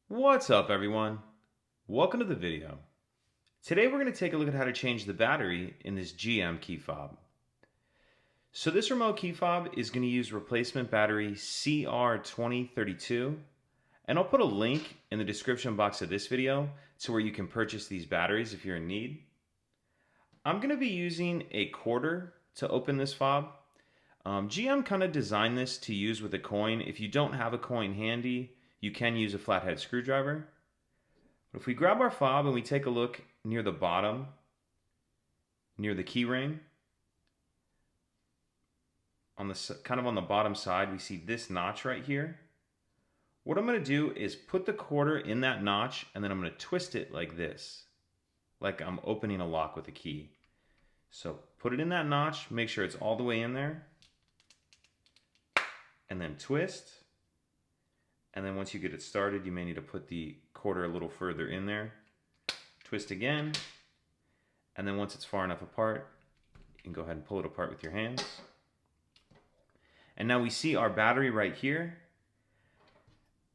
What's up, everyone? Welcome to the video. Today we're going to take a look at how to change the battery in this GM key fob. So this remote key fob is going to use replacement battery CR2032, and I'll put a link in the description box of this video to where you can purchase these batteries if you're in need. I'm going to be using a quarter to open this fob. GM kind of designed this to use with a coin. If you don't have a coin handy, you can use a flathead screwdriver. But if we grab our fob and we take a look near the bottom, near the key ring, on the bottom side, we see this notch right here. What I'm going to do is put the quarter in that notch, and then I'm going to twist it like this, like I'm opening a lock with a key. So put it in that notch, make sure it's all the way in there, and then twist. And then once you get it started, you may need to put the quarter a little further in there. Twist again. And then once it's far enough apart, you can go ahead and pull it apart with your hands. And now we see our battery right here.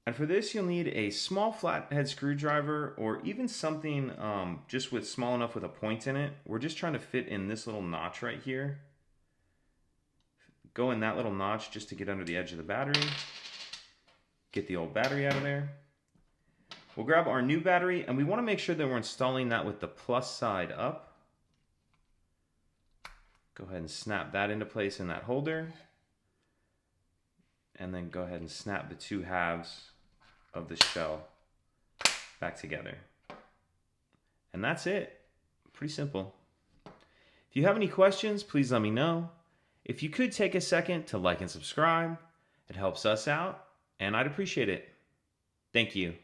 And for this, you'll need a small flathead screwdriver or even something just with small enough with a point in it. We're just trying to fit in this little notch right here. Go in that little notch just to get under the edge of the battery. Get the old battery out of there. We'll grab our new battery, and we want to make sure that we're installing that with the plus side up. Go ahead and snap that into place in that holder. And then go ahead and snap the two halves of the shell back together. And that's it. Pretty simple. If you have any questions, please let me know. If you could take a second to like and subscribe, it helps us out, and I'd appreciate it. Thank you.